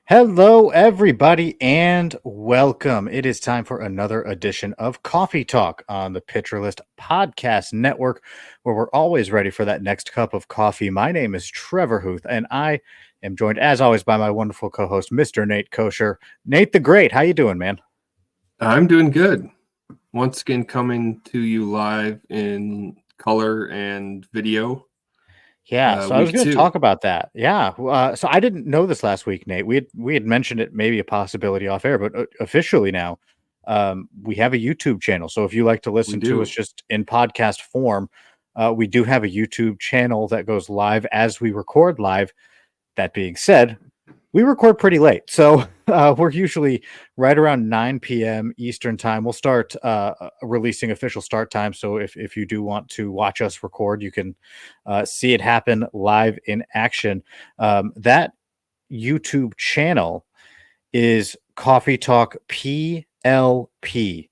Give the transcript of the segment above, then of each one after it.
Hello, everybody, and welcome. It is time for another edition of Coffee Talk on the Pitcher List Podcast Network, where we're always ready for that next cup of coffee. My name is Trevor Hooth, and I am joined, as always, by my wonderful co-host, Mr. Nate Kosher. Nate the Great, how you doing, man? I'm doing good. Once again, coming to you live in color and video. Yeah, so I was Week going to two. talk about that. Yeah, so I didn't know this last week, Nate. We had mentioned it, maybe a possibility off air, but officially now, we have a YouTube channel. So if you like to We listen to us do. just in podcast form, we do have a YouTube channel that goes live as we record live. That being said, we record pretty late, so we're usually right around 9 p.m. Eastern time. We'll start releasing official start time. So if you do want to watch us record, you can see it happen live in action. That YouTube channel is Coffee Talk PLP.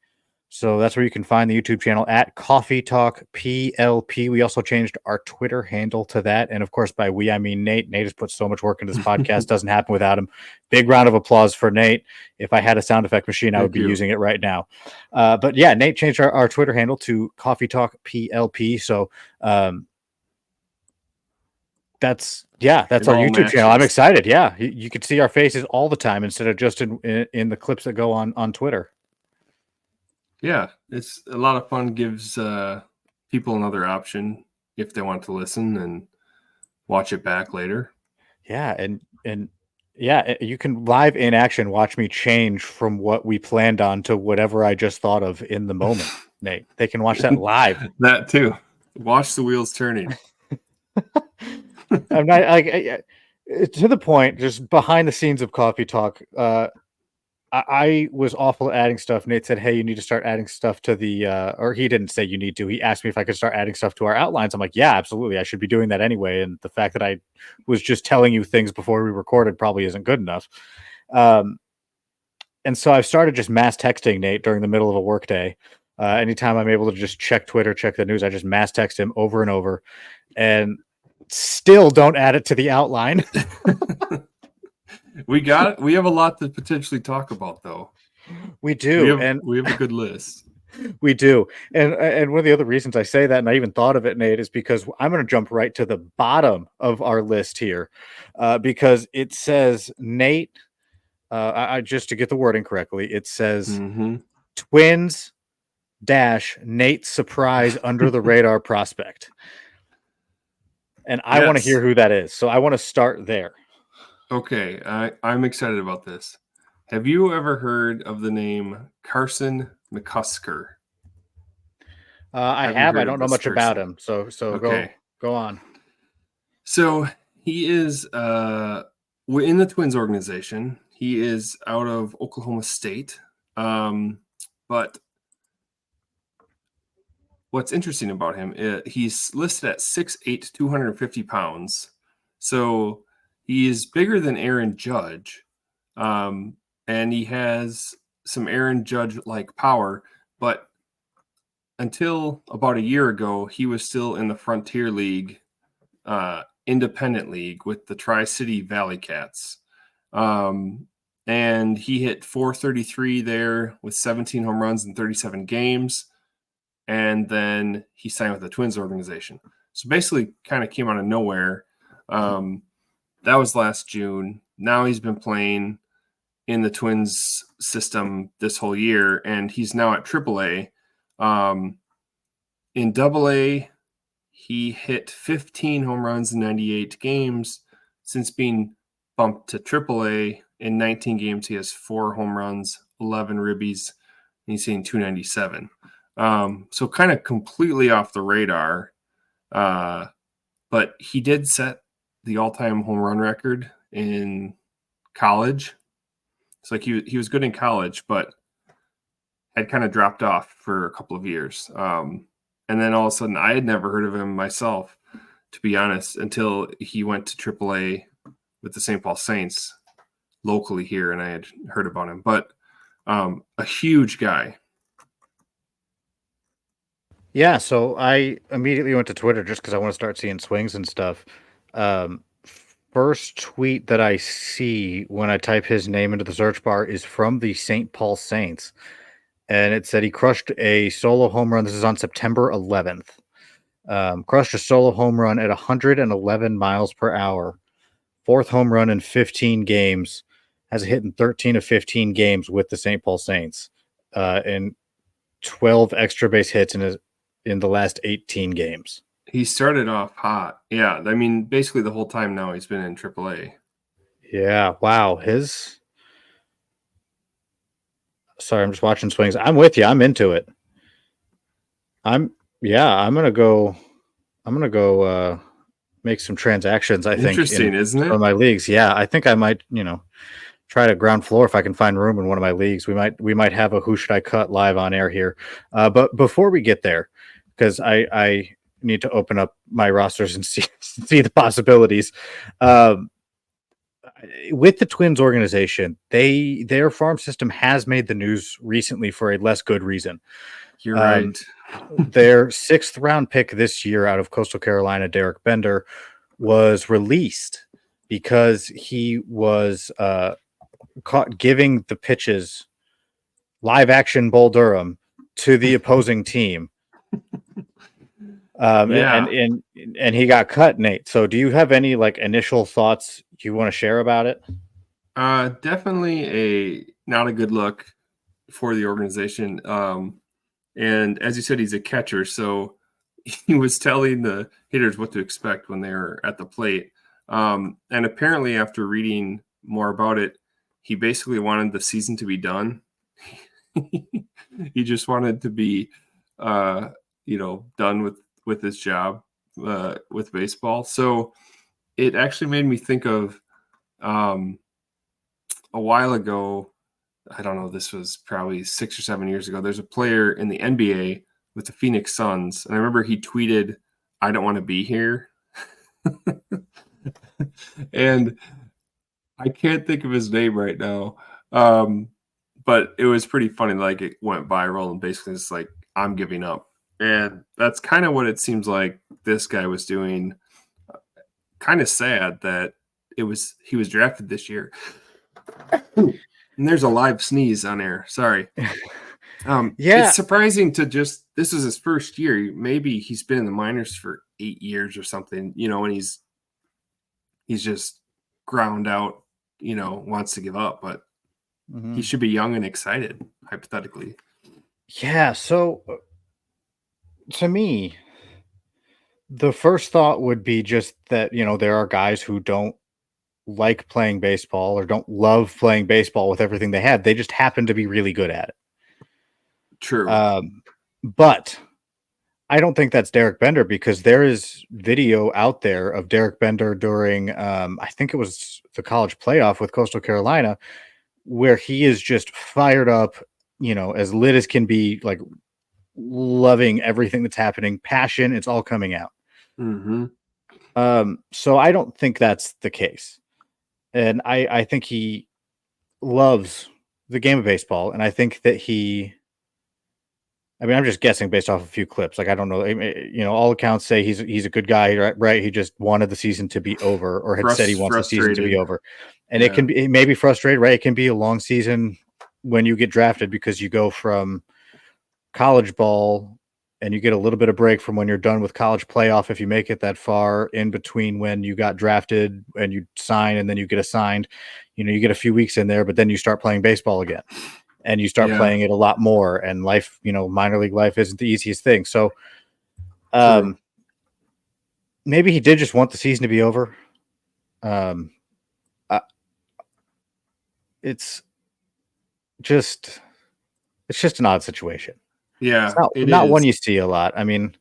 So that's where you can find the YouTube channel at Coffee Talk PLP. We also changed our Twitter handle to that. And of course, by we, I mean Nate. Nate has put so much work into this podcast. Doesn't happen without him. Big round of applause for Nate. If I had a sound effect machine, I would Thank be you. using it right now. But yeah, Nate changed our Twitter handle to Coffee Talk PLP. So that's It our all YouTube channel. I'm matches. excited. Yeah, you can see our faces all the time instead of just in the clips that go on Twitter. Yeah, it's a lot of fun. Gives people another option if they want to listen and watch it back later. Yeah, and yeah, you can live in action watch me change from what we planned on to whatever I just thought of in the moment. Nate, they can watch that live. That too. Watch the wheels turning. I'm not like to the point, just behind the scenes of Coffee Talk. I was awful at adding stuff. Nate said, "Hey, you need to start adding stuff to the," or he didn't say you need to. He asked me if I could start adding stuff to our outlines. I'm like, "Yeah, absolutely. I should be doing that anyway." And the fact that I was just telling you things before we recorded probably isn't good enough. Um, and so I've started just mass texting Nate during the middle of a workday. Anytime I'm able to just check Twitter, check the news, I just mass text him over and over, and still don't add it to the outline. We got it. We have a lot to potentially talk about, though. We do, and we have a good list. we do. And one of the other reasons I say that, and I even thought of it, Nate, is because I'm going to jump right to the bottom of our list here, because it says Nate. I just to get the wording correctly, it says Mm-hmm. Twins dash Nate surprise under the radar prospect, and I want to Yes. hear who that is. So I want to start there. Okay, I'm excited about this. Have you ever heard of the name Carson McCusker? I Have you have. I heard of don't know this much about person? him. So Okay, go on. so he is in the Twins organization. He is out of Oklahoma State, but what's interesting about him, he's listed at 6'8", 250 pounds. So he is bigger than Aaron Judge, and he has some Aaron Judge-like power. But until about a year ago, he was still in the Frontier League, independent league with the Tri-City Valley Cats. And he hit .433 there with 17 home runs in 37 games. And then he signed with the Twins organization. So basically kind of came out of nowhere. That was last June. Now he's been playing in the Twins system this whole year, and he's now at AAA. In AA, he hit 15 home runs in 98 games. Since being bumped to AAA, in 19 games, he has 4 home runs, 11 ribbies, and he's hitting .297. So kind of completely off the radar. But he did set the all-time home run record in college. It's like he was good in college, but had kind of dropped off for a couple of years. And then all of a sudden, I had never heard of him myself, to be honest, until he went to AAA with the St. Paul Saints locally here, and I had heard about him. But a huge guy. Yeah, so I immediately went to Twitter just because I want to start seeing swings and stuff. first tweet that I see when I type his name into the search bar is from the St. Paul Saints. And it said he crushed a solo home run. This is on September 11th. Crushed a solo home run at 111 miles per hour. Fourth home run in 15 games. Has a hit in 13 of 15 games with the St. Paul Saints. And 12 extra base hits in the last 18 games. He started off hot. Yeah, I mean, basically the whole time now he's been in AAA. Yeah, wow. Sorry, I'm just watching swings. I'm with you. I'm into it. I'm gonna go make some transactions, I think, Interesting, in isn't some it? of my leagues. Yeah, I think I might, try to ground floor if I can find room in one of my leagues. We might have a Who Should I Cut live on air here. But before we get there, because I need to open up my rosters and see the possibilities. With the Twins organization, their farm system has made the news recently for a less good reason. You're Um, right. their 6th round pick this year out of Coastal Carolina, Derek Bender, was released because he was caught giving the pitches live action Bull Durham to the opposing team. Yeah. And he got cut, Nate. So do you have any like initial thoughts you want to share about it? Definitely not a good look for the organization. And as you said, he's a catcher, so he was telling the hitters what to expect when they were at the plate. And apparently, after reading more about it, he basically wanted the season to be done. He just wanted to be, done with his job with baseball. So it actually made me think of a while ago. I don't know, this was probably 6 or 7 years ago. There's a player in the NBA with the Phoenix Suns, and I remember he tweeted, "I don't want to be here." And I can't think of his name right now. But it was pretty funny. Like, it went viral, and basically it's like, I'm giving up. And that's kind of what it seems like this guy was doing. Kind of sad that he was drafted this year. And there's a live sneeze on air. Sorry. Yeah, It's surprising to this is his first year. Maybe he's been in the minors for 8 years or something, and he's just ground out, wants to give up, but he should be young and excited, hypothetically. Yeah, so to me, the first thought would be just that, there are guys who don't like playing baseball or don't love playing baseball with everything they have. They just happen to be really good at it. True. But I don't think that's Derek Bender because there is video out there of Derek Bender during, I think it was the college playoff with Coastal Carolina, where he is just fired up, as lit as can be, like loving everything that's happening, passion, it's all coming out. Mm-hmm. So I don't think that's the case. And I think he loves the game of baseball. And I think that I'm just guessing based off a few clips. Like, I don't know. All accounts say he's a good guy, right? He just wanted the season to be over or had said he wants the season to be Frustrated. over. And Yeah. it may be frustrated, right? It can be a long season when you get drafted because you go from college ball and you get a little bit of break from when you're done with college playoff if you make it that far in between when you got drafted and you sign and then you get assigned. You get a few weeks in there, but then you start playing baseball again and you start Yeah. playing it a lot more, and life, minor league life isn't the easiest thing. So True. maybe he did just want the season to be over. It's just an odd situation. Yeah, It's not one you see a lot. I mean,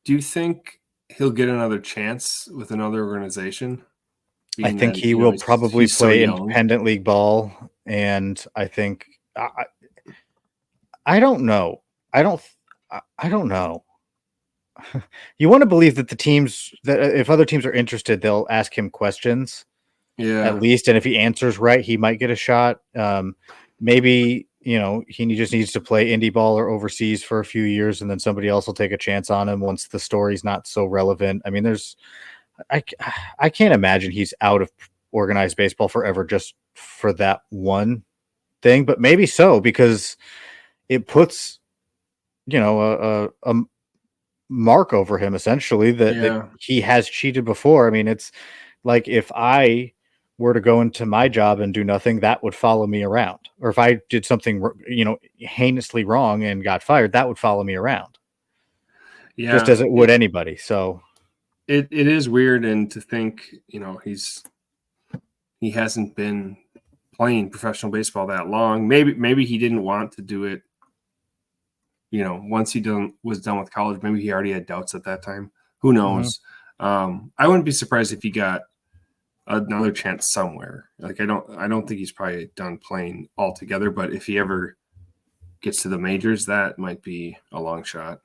do you think he'll get another chance with another organization? I Being think that, he will probably he's so play young. independent league ball, and I think I don't know. I don't know. You want to believe that if other teams are interested, they'll ask him questions at Yeah. least, and if he answers right, he might get a shot. Maybe he just needs to play indie ball or overseas for a few years, and then somebody else will take a chance on him once the story's not so relevant. I mean, there's I can't imagine he's out of organized baseball forever just for that one thing, but maybe so, because it puts, a mark over him essentially that Yeah. he has cheated before. I mean, it's like if I were to go into my job and do nothing, that would follow me around. Or if I did something, heinously wrong and got fired, that would follow me around just Yeah. as it would anybody. So It is weird, and to think, he hasn't been playing professional baseball that long. Maybe he didn't want to do it. Once he was done with college, maybe he already had doubts at that time. Who knows? I wouldn't be surprised if he got another chance somewhere. Like I don't think he's probably done playing altogether. But if he ever gets to the majors, that might be a long shot.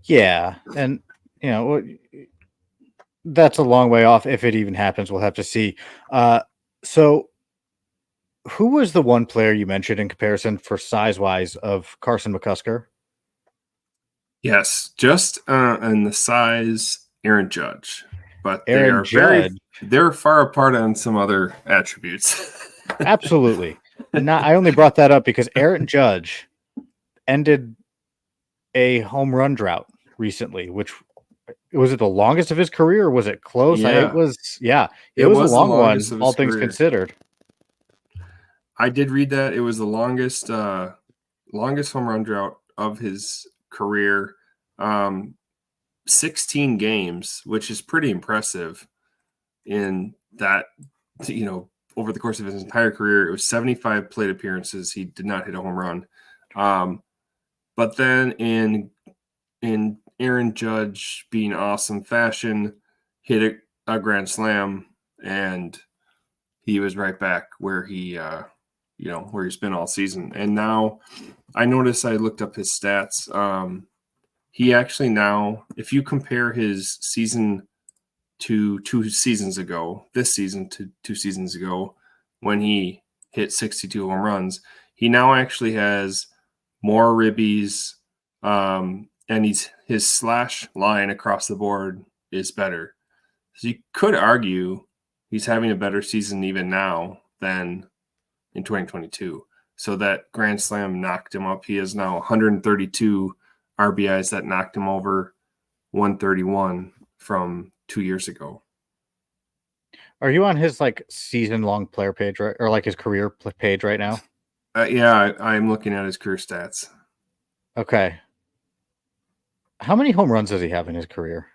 yeah, and that's a long way off. If it even happens, we'll have to see. So who was the one player you mentioned in comparison for size wise of Carson McCusker? Yes, just in the size, Aaron Judge, but Aaron Judge. they're far apart on some other attributes. Absolutely. I only brought that up because Aaron Judge ended a home run drought recently, which was it the longest of his career or was it close? Yeah, it was a was the long longest one, of all his things career. considered. I did read that it was the longest home run drought of his career. 16 games, which is pretty impressive in that, over the course of his entire career. It was 75 plate appearances. He did not hit a home run. But then in Aaron Judge being awesome fashion, hit a grand slam, and he was right back where where he's been all season. And now I noticed, I looked up his stats. He actually now, if you compare his season to 2 seasons ago, this season to 2 seasons ago, when he hit 62 home runs, he now actually has more ribbies, and his slash line across the board is better. So you could argue he's having a better season even now than in 2022. So that grand slam knocked him up. He has now 132 RBIs. That knocked him over 131 from 2 years ago. Are you on his season long player page, right? Or his career page right now? Yeah, I'm looking at his career stats. Okay. How many home runs does he have in his career?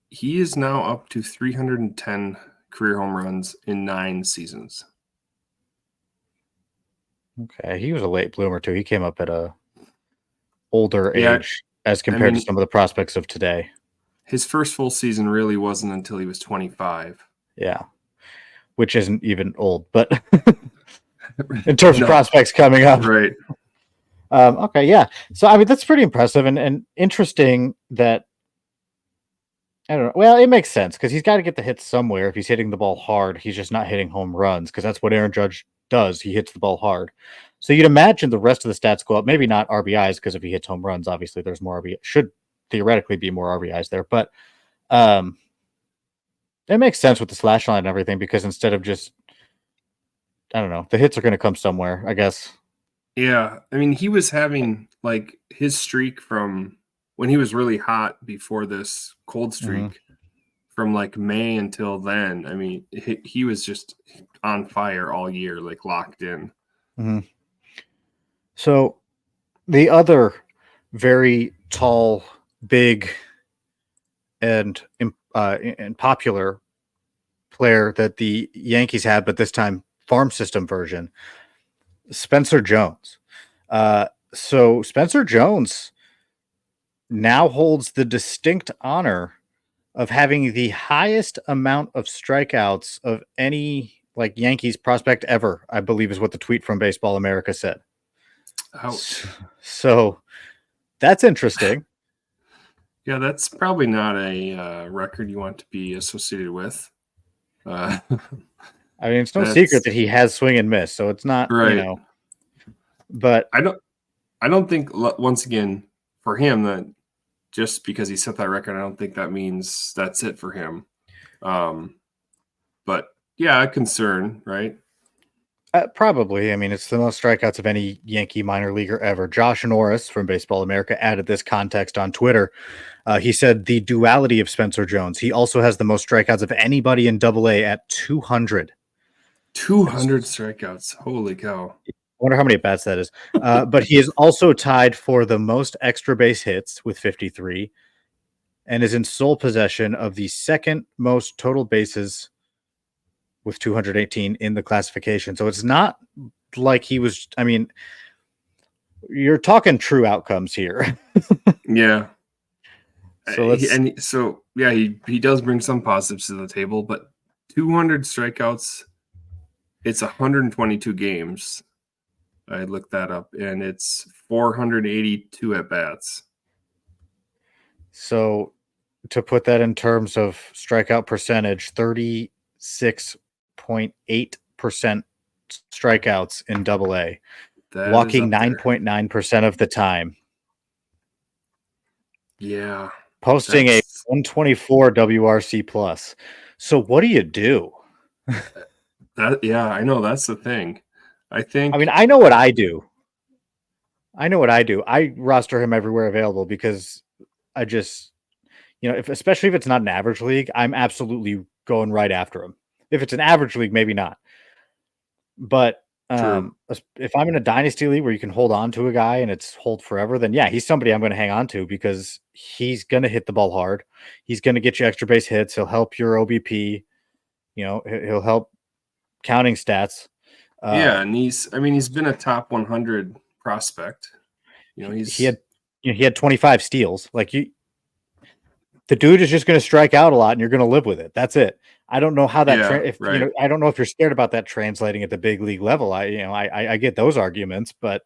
He is now up to 310 career home runs in 9 seasons. Okay. He was a late bloomer too. He came up at a older age as compared to some of the prospects of today. His first full season really wasn't until he was 25. Yeah. Which isn't even old, but in terms of prospects coming up. Right. Okay, yeah. So I mean that's pretty impressive and interesting that I don't know. Well, it makes sense because he's got to get the hits somewhere. If he's hitting the ball hard, he's just not hitting home runs because that's what Aaron Judge does. He hits the ball hard. So you'd imagine the rest of the stats go up. Maybe not RBIs because if he hits home runs, obviously there's more RBI. Should theoretically be more RBIs there, but it makes sense with the slash line and everything because instead of just I don't know, the hits are going to come somewhere, I guess. Yeah, I mean, he was having his streak from when he was really hot before this cold streak, from May until then. I mean, he was just on fire all year, locked in. Mm-hmm. So the other very tall, big, and popular player that the Yankees have, but this time farm system version, Spencer Jones. So Spencer Jones now holds the distinct honor of having the highest amount of strikeouts of any Yankees prospect ever, I believe is what the tweet from Baseball America said. Ouch. So that's interesting. Yeah, that's probably not a record you want to be associated with. I mean, it's no secret that he has swing and miss, so it's not, right. But I don't think, once again, for him, that just because he set that record, I don't think that means that's it for him. But yeah, a concern, right? Probably. I mean, it's the most strikeouts of any Yankee minor leaguer ever. Josh Norris from Baseball America added this context on Twitter. He said the duality of Spencer Jones. He also has the most strikeouts of anybody in Double-A at 200. 200 strikeouts. Holy cow. I wonder how many at bats that is. But he is also tied for the most extra base hits with 53 and is in sole possession of the second most total bases with 218 in the classification. So it's not like he was, I mean, you're talking true outcomes here. Yeah. So he does bring some positives to the table, but 200 strikeouts, it's 122 games. I looked that up, and it's 482 at bats. So to put that in terms of strikeout percentage, 36.8% strikeouts in Double-A, walking 9.9% of the time. Yeah. Posting a 124 WRC plus. So what do you do? I know that's the thing. I mean, I know what I do. I roster him everywhere available because I just, especially if it's not an average league, I'm absolutely going right after him. If it's an average league, maybe not. But if I'm in a dynasty league where you can hold on to a guy and it's hold forever, then yeah, he's somebody I'm going to hang on to because he's going to hit the ball hard. He's going to get you extra base hits. He'll help your OBP. He'll help counting stats. And he's been a top 100 prospect. He had 25 steals. Like the dude is just going to strike out a lot, and you're going to live with it. That's it. I don't know how that. I don't know if you're scared about that translating at the big league level. I get those arguments, but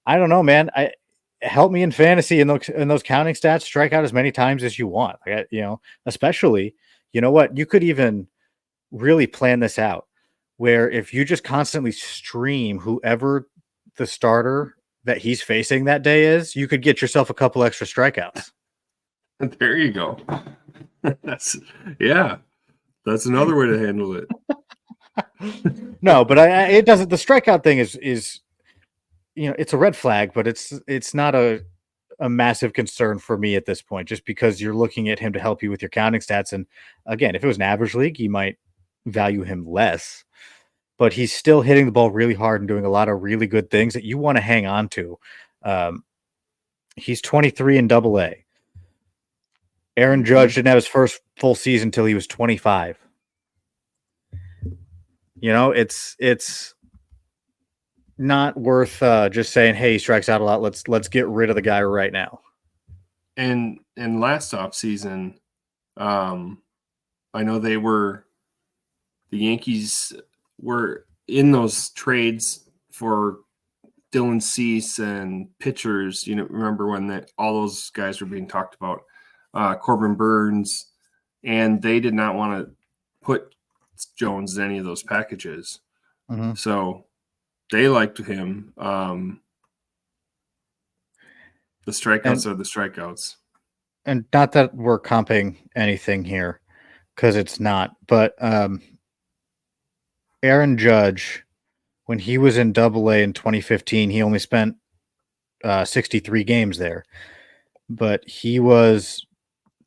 I don't know, man. Help me in fantasy in those counting stats. Strike out as many times as you want. Especially, you know what? You could even really plan this out, where if you just constantly stream whoever the starter that he's facing that day is, you could get yourself a couple extra strikeouts. There you go. That's another way to handle it. No, but it doesn't. The strikeout thing is it's a red flag, but it's not a massive concern for me at this point, just because you're looking at him to help you with your counting stats. And again, if it was an average league, you might value him less, but he's still hitting the ball really hard and doing a lot of really good things that you want to hang on to. He's 23 in Double-A. Aaron Judge didn't have his first full season until he was 25. It's not worth just saying, hey, he strikes out a lot. Let's get rid of the guy right now. And last offseason, I know the Yankees were in those trades for Dylan Cease and pitchers. Remember when all those guys were being talked about, Corbin Burns, and they did not want to put Jones in any of those packages. Mm-hmm. So they liked him. The strikeouts are the strikeouts. And not that we're comping anything here, because it's not. But Aaron Judge, when he was in Double-A in 2015, he only spent 63 games there. But he was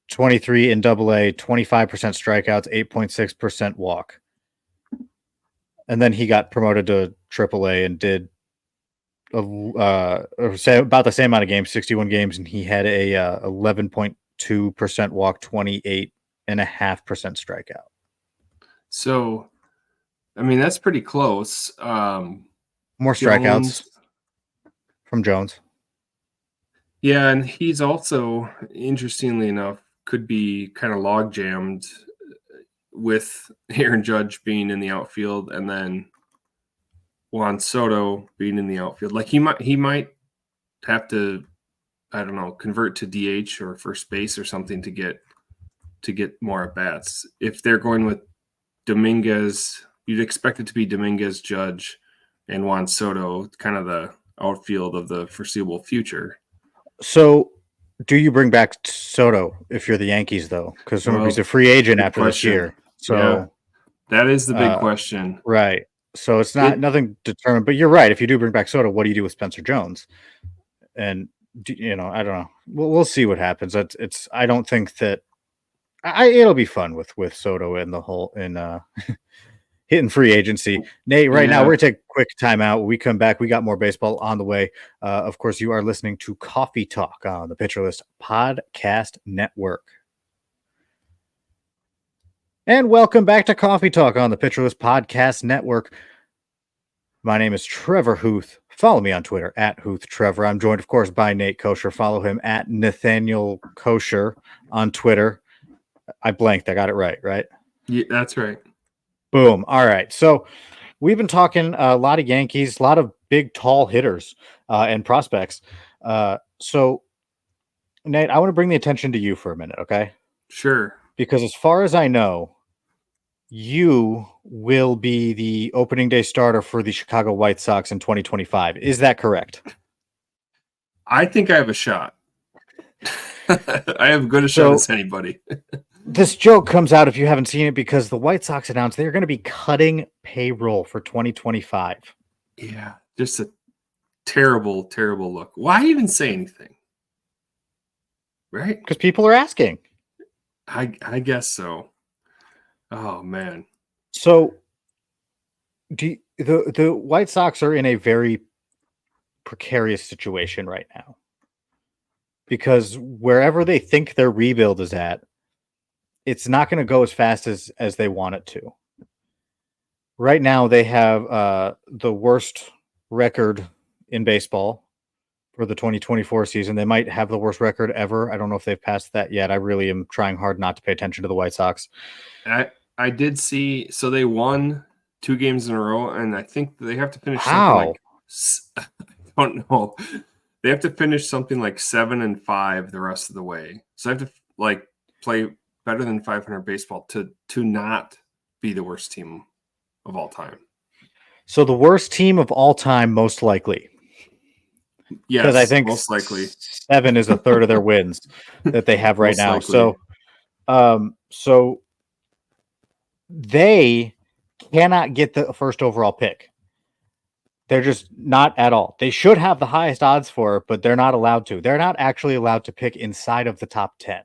23 in Double-A, 25% strikeouts, 8.6% walk. And then he got promoted to Triple-A and did about the same amount of games, 61 games, and he had a 11.2% walk, 28.5% strikeout. So, that's pretty close. More strikeouts from Jones. Yeah, and he's also, interestingly enough, could be kind of log jammed with Aaron Judge being in the outfield and then Juan Soto being in the outfield. Like he might have to, I don't know, convert to DH or first base or something to get more at bats. If they're going with Dominguez, you'd expect it to be Dominguez, Judge, and Juan Soto, kind of the outfield of the foreseeable future. So Do you bring back Soto if you're the Yankees, though? Because remember, he's Well, a free agent good after this question. year. Yeah, So, that is the big question. right. So it's It nothing determined. But you're right. If you do bring back Soto, what do you do with Spencer Jones? And I don't know. We'll see what happens. It's. I don't think that. It'll be fun with Soto in the whole in hitting free agency. Nate, right now we're yeah. gonna take a quick timeout. When we come back, we got more baseball on the way. Of course, you are listening to Coffee Talk on the Pitcher List Podcast Network. And welcome back to Coffee Talk on the Pitcher List Podcast Network. My name is Trevor Hooth. Follow me on Twitter at Hooth Trevor. I'm joined, of course, by Nate Kosher. Follow him at Nathaniel Kosher on Twitter. I blanked. I got it right? Yeah, that's right. Boom. All right. So we've been talking a lot of Yankees, a lot of big, tall hitters and prospects. So, Nate, I want to bring the attention to you for a minute, okay? Sure. Because as far as I know, you will be the opening day starter for the Chicago White Sox in 2025. Is that correct? I think I have a shot. I have as good a shot as anybody. This joke comes out if you haven't seen it because the White Sox announced they're going to be cutting payroll for 2025. Yeah, just a terrible, terrible look. Why even say anything? Right? Because people are asking. I guess so. Oh man. So the White Sox are in a very precarious situation right now. Because wherever they think their rebuild is at, it's not going to go as fast as they want it to. Right now, they have the worst record in baseball for the 2024 season. They might have the worst record ever. I don't know if they've passed that yet. I really am trying hard not to pay attention to the White Sox. I did see. So they won 2 games in a row, and I think they have to finish How? something like I don't know. They have to finish something like 7-5 the rest of the way. So I have to play better than 500 baseball to not be the worst team of all time. So the worst team of all time, most likely. Yes, because I think most likely 7 is a third of their wins that they have right Most now. likely. So they cannot get the first overall pick. They're just not at all. They should have the highest odds for it, but they're not allowed to. They're not actually allowed to pick inside of the top 10.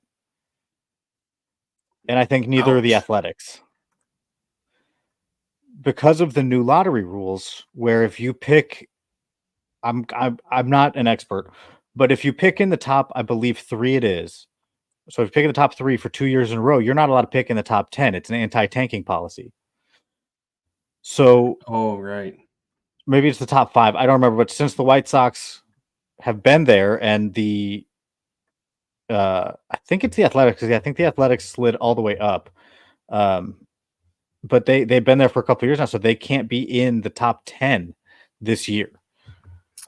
And I think neither are the Ouch. Athletics. Because of the new lottery rules, where if you pick, I'm not an expert, but if you pick in the top, I believe 3 it is. So if you pick in the top 3 for 2 years in a row, you're not allowed to pick in the top 10. It's an anti-tanking policy. So Right. maybe it's the top 5. I don't remember, but since the White Sox have been there and I think it's the Athletics, because I think the Athletics slid all the way up. But they've been there for a couple of years now, so they can't be in the top 10 this year.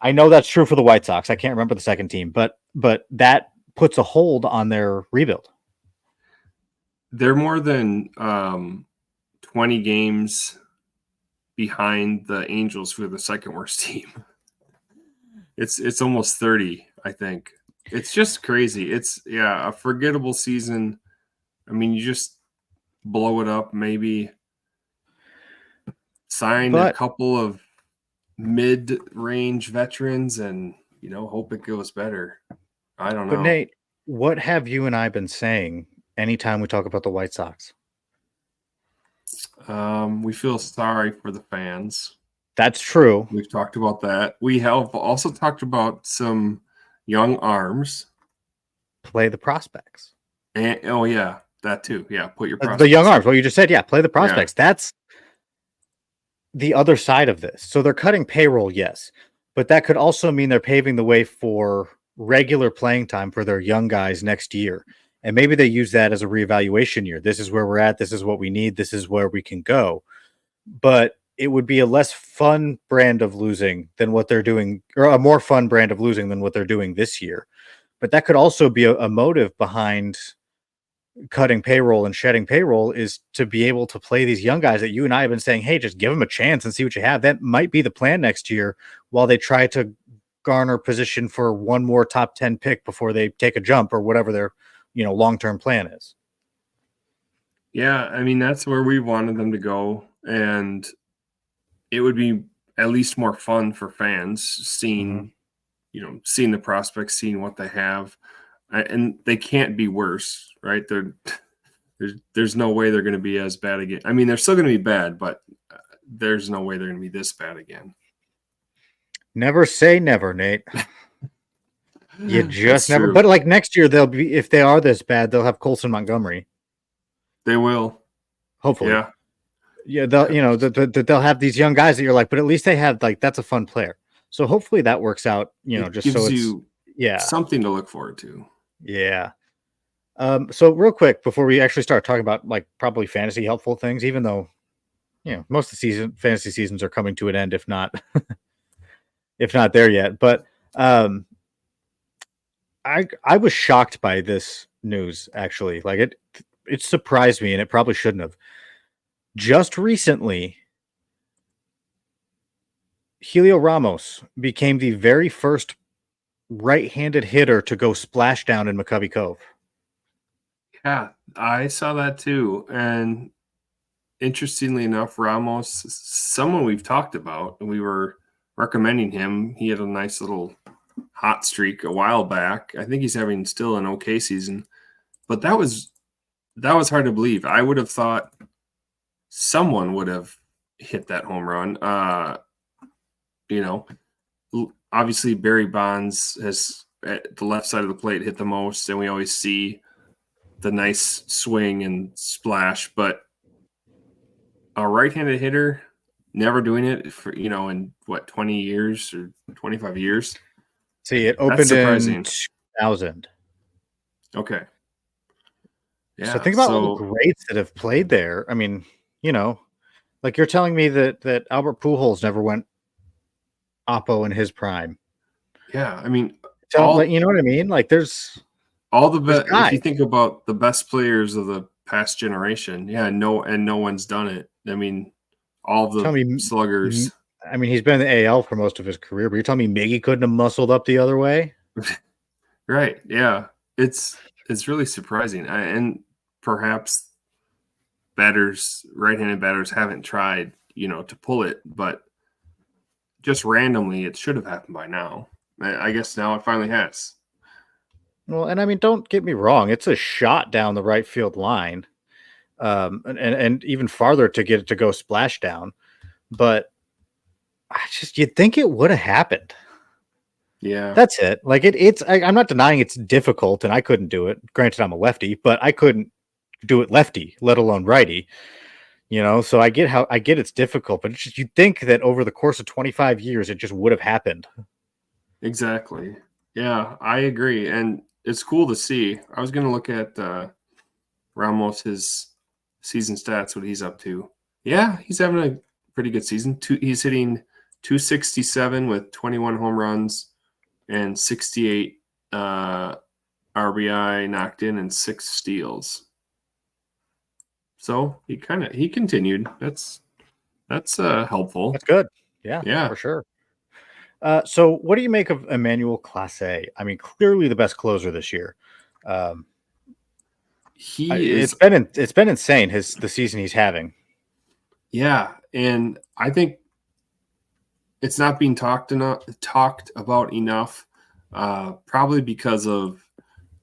I know that's true for the White Sox. I can't remember the second team, but that puts a hold on their rebuild. They're more than 20 games behind the Angels, who are the second worst team. It's almost 30, I think. It's just crazy. It's a forgettable season. I mean, you just blow it up, maybe sign a couple of mid-range veterans and, hope it goes better. I don't know. But Nate, what have you and I been saying anytime we talk about the White Sox? We feel sorry for the fans. That's true. We've talked about that. We have also talked about some young arms. Play the prospects. And that too. Yeah, put your prospects. The young arms. What you just said, play the prospects. Yeah. That's the other side of this. So they're cutting payroll, yes, but that could also mean they're paving the way for regular playing time for their young guys next year. And maybe they use that as a reevaluation year. This is where we're at. This is what we need. This is where we can go. But it would be a less fun brand of losing than what they're doing, or a more fun brand of losing than what they're doing this year. But that could also be a motive behind cutting payroll and shedding payroll, is to be able to play these young guys that you and I have been saying, hey, just give them a chance and see what you have. That might be the plan next year while they try to garner position for one more top 10 pick before they take a jump or whatever their, long-term plan is. Yeah, I mean, that's where we wanted them to go, and it would be at least more fun for fans seeing, seeing the prospects, seeing what they have, and they can't be worse, right? There's no way they're going to be as bad again. I mean, they're still going to be bad, but there's no way they're going to be this bad again. Never say never, Nate. You just That's never. true. But like next year, they'll be, if they are this bad, they'll have Colson Montgomery. They will. Hopefully. Yeah. Yeah, they'll have these young guys that you're like, but at least they have like that's a fun player. So hopefully that works out. It Just gives so it's you something to look forward to. Yeah. So real quick before we actually start talking about like probably fantasy helpful things, even though most of the fantasy seasons are coming to an end, if not there yet. But I was shocked by this news actually. Like it surprised me, and it probably shouldn't have. Just recently, Helio Ramos became the very first right-handed hitter to go splash down in McCovey Cove. Yeah, I saw that too. And interestingly enough, Ramos, someone we've talked about, and we were recommending him. He had a nice little hot streak a while back. I think he's having still an okay season, but that was hard to believe. I would have thought someone would have hit that home run. Obviously Barry Bonds has at the left side of the plate hit the most, and we always see the nice swing and splash, but a right-handed hitter never doing it for, in what, 20 years or 25 years. See, it opened in 2000. Okay. Yeah. So think about all the greats that have played there. I mean, like you're telling me that Albert Pujols never went oppo in his prime. Yeah, I mean, you know what I mean? Like there's all the best. If you think about the best players of the past generation, no one's done it. I mean, all the sluggers. I mean, he's been in the AL for most of his career, but you're telling me Miggy couldn't have muscled up the other way? Right. Yeah. It's really surprising. And perhaps right-handed batters haven't tried, to pull it, but just randomly, it should have happened by now. I guess now it finally has. Well, and I mean, don't get me wrong. It's a shot down the right field line, and even farther to get it to go splash down. But you'd think it would have happened. Yeah. That's it. Like I'm not denying it's difficult, and I couldn't do it. Granted, I'm a lefty, but I couldn't do it lefty, let alone righty. So I get it's difficult, but you'd think that over the course of 25 years, it just would have happened. Exactly. Yeah, I agree. And it's cool to see. I was going to look at Ramos, his season stats, what he's up to. Yeah, he's having a pretty good season. He's hitting 267 with 21 home runs and 68 RBI knocked in and 6 steals. So he continued. That's helpful. That's good. Yeah, for sure. So what do you make of Emmanuel Clase? I mean, clearly the best closer this year. It's been insane the season he's having. Yeah, and I think it's not being talked about enough, probably because of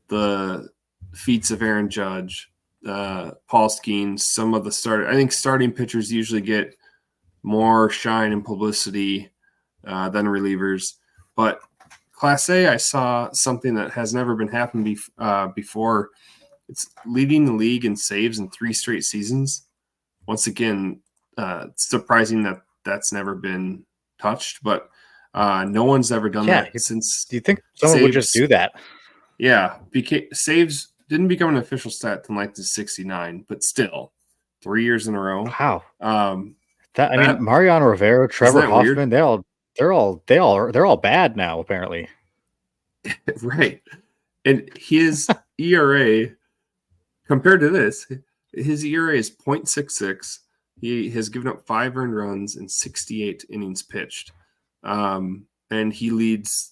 the feats of Aaron Judge, Paul Skeens, some of the starting pitchers usually get more shine and publicity than relievers. But Class A, I saw something that has never been happened before. It's leading the league in saves in 3 straight seasons. Once again, it's surprising that that's never been touched, but no one's ever done that since. Do you think someone would just do that? Yeah, saves didn't become an official stat until 1969, but still, 3 years in a row. Wow. I mean, Mariano Rivera, Trevor Hoffman, weird? they're all bad now, apparently. Right. And his ERA compared to this, his ERA is 0.66. He has given up 5 earned runs in 68 innings pitched. And he leads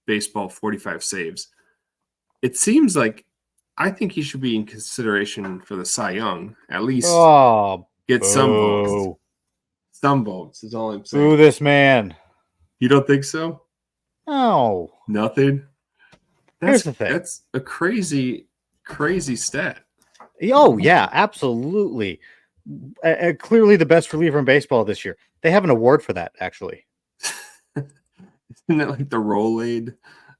baseball, 45 saves. It seems like I think he should be in consideration for the Cy Young. At least Oh, get some votes. boo. Some votes is all I'm Boo saying. this man. You don't think so? No. Nothing. Here's the thing. That's a crazy stat. Oh, yeah, absolutely. Clearly the best reliever in baseball this year. They have an award for that, actually. Isn't it like the Rolade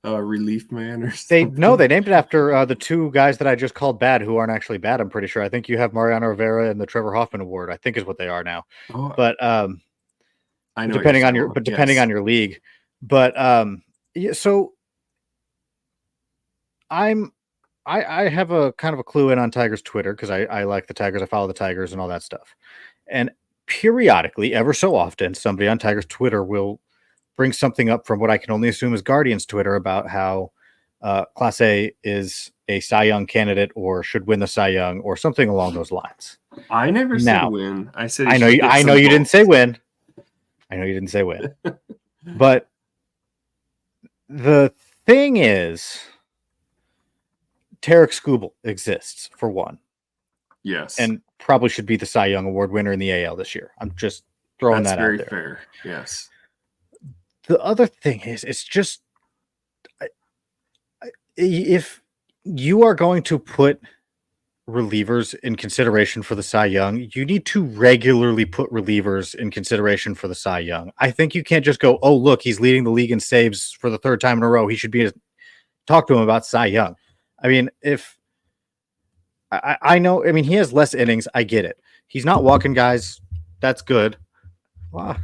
relief man or something? They named it after the two guys that I just called bad who aren't actually bad, I'm pretty sure. I think you have Mariano Rivera and the Trevor Hoffman Award, I think is what they are now. Oh, but I know depending on your league. But yeah, so I have a kind of a clue in on Tigers Twitter because I like the Tigers. I follow the Tigers and all that stuff. And periodically, ever so often, somebody on Tigers Twitter will bring something up from what I can only assume is Guardians Twitter about how Class A is a Cy Young candidate or should win the Cy Young or something along those lines. I never said win. I said I know you didn't say win. I know you didn't say win. But the thing is, Tarek Skubal exists for one. Yes. And probably should be the Cy Young Award winner in the AL this year. I'm just throwing that out there. That's very fair. Yes. The other thing is, it's just if you are going to put relievers in consideration for the Cy Young, you need to regularly put relievers in consideration for the Cy Young. I think you can't just go, oh, look, he's leading the league in saves for the third time in a row. He should be talk to him about Cy Young. I mean, if I know, I mean, he has less innings. I get it. He's not walking guys. That's good. Wow,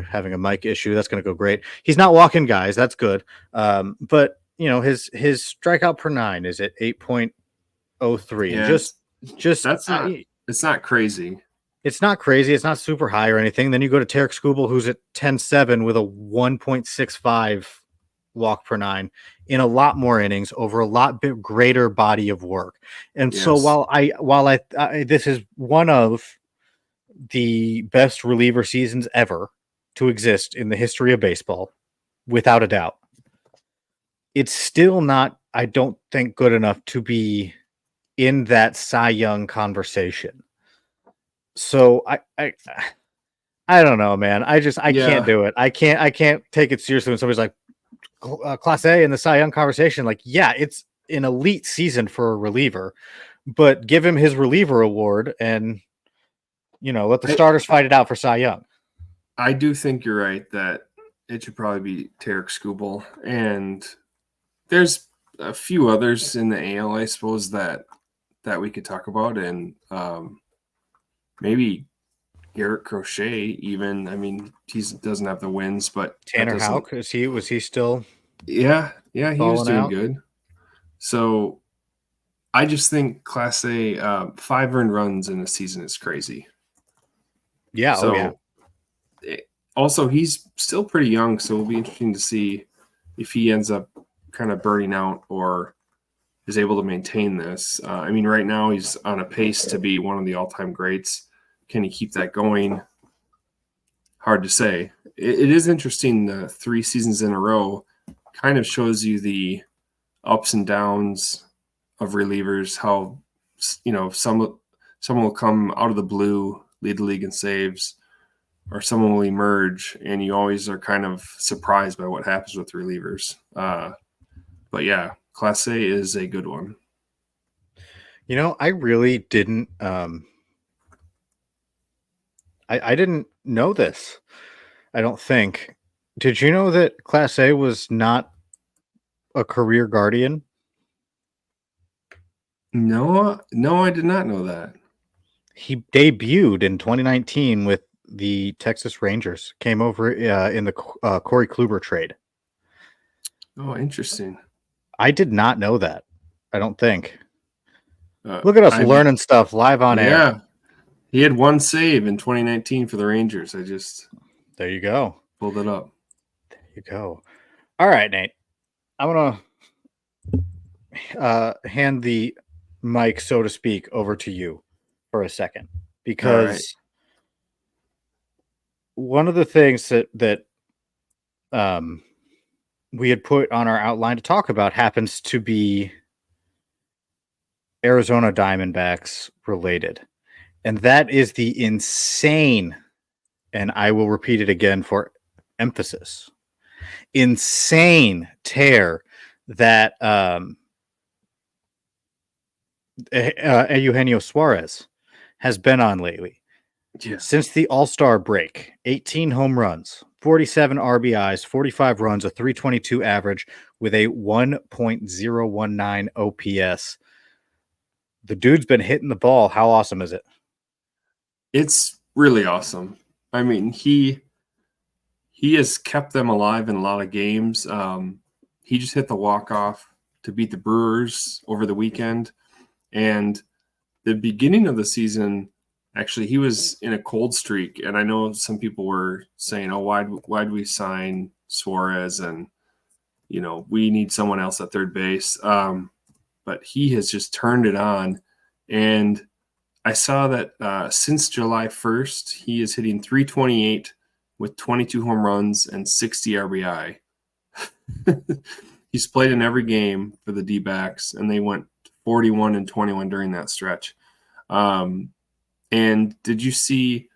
having a mic issue, that's going to go great. He's not walking guys. That's good. But you know, his strikeout per nine is at 8.03. Yeah, just that's not. It's not crazy. It's not crazy. It's not super high or anything. Then you go to Tarek Skubal, who's at 10.7 with a 1.65 walk per nine in a lot more innings over a lot greater body of work. And so while I this is one of the best reliever seasons ever to exist in the history of baseball, without a doubt, it's still not, I don't think, good enough to be in that Cy Young conversation. So I don't know, man. I can't do it. I can't take it seriously when somebody's like, Class A in the Cy Young conversation. Like, yeah, it's an elite season for a reliever, but give him his reliever award and, you know, let the starters fight it out for Cy Young. I do think you're right that it should probably be Tarek Skubal, and there's a few others in the AL, I suppose, that we could talk about, and maybe Garrett Crochet even. I mean, he doesn't have the wins, but Tanner Houck, was he still? Yeah, he was doing good. So I just think Class A 5 earned runs in a season is crazy. Yeah. So, also, he's still pretty young, so it'll be interesting to see if he ends up kind of burning out or is able to maintain this. I mean, right now he's on a pace to be one of the all-time greats. Can he keep that going? Hard to say. It is interesting. The 3 seasons in a row kind of shows you the ups and downs of relievers. How, you know, someone will come out of the blue, lead the league in saves, or someone will emerge, and you always are kind of surprised by what happens with relievers. But yeah, Class A is a good one. You know, I really didn't. I didn't know this. I don't think. Did you know that Class A was not a career guardian? No, I did not know that. He debuted in 2019 with the Texas Rangers. Came over in the Corey Kluber trade. Oh, interesting. I did not know that. I don't think. Look at us learning stuff live on air. Yeah. He had 1 save in 2019 for the Rangers. There you go. Pulled it up. There you go. All right, Nate. I'm going to hand the mic, so to speak, over to you for a second. Because one of the things that we had put on our outline to talk about happens to be Arizona Diamondbacks related. And that is the insane, and I will repeat it again for emphasis, insane tear that Eugenio Suarez has been on lately. Yeah. Since the All-Star break, 18 home runs, 47 RBIs, 45 runs, a 322 average with a 1.019 OPS. The dude's been hitting the ball. How awesome is it? It's really awesome. I mean, he has kept them alive in a lot of games. He just hit the walk-off to beat the Brewers over the weekend. And the beginning of the season, actually, he was in a cold streak. And I know some people were saying, oh, why'd we sign Suarez? And, we need someone else at third base. But he has just turned it on. And I saw that since July 1st, he is hitting 328 with 22 home runs and 60 RBI. He's played in every game for the D-backs, and they went 41 and 21 during that stretch. And did you see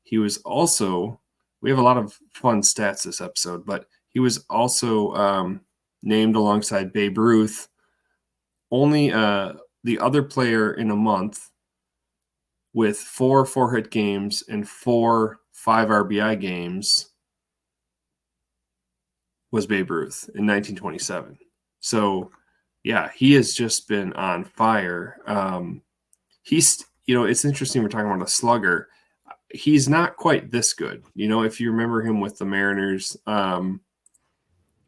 he was also – we have a lot of fun stats this episode, but he was also named alongside Babe Ruth, only the other player in a month with 4 4-hit games and 4 5 RBI games was Babe Ruth in 1927. So, yeah, he has just been on fire. He's, it's interesting we're talking about a slugger. He's not quite this good. If you remember him with the Mariners,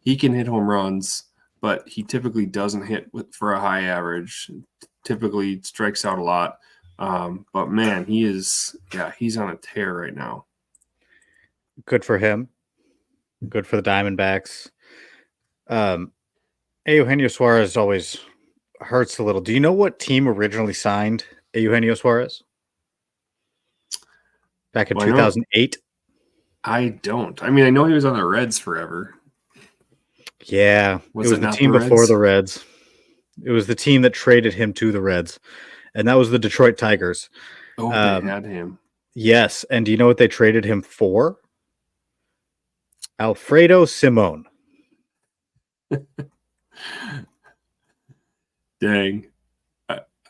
he can hit home runs, but he typically doesn't hit for a high average. Typically strikes out a lot. But man, he's on a tear right now. Good for him. Good for the Diamondbacks. Eugenio Suarez always hurts a little. Do you know what team originally signed Eugenio Suarez? Back in 2008? I don't. I mean, I know he was on the Reds forever. Yeah. It was the team before the Reds. It was the team that traded him to the Reds. And that was the Detroit Tigers. Oh, they had him. Yes. And do you know what they traded him for? Alfredo Simon. Dang.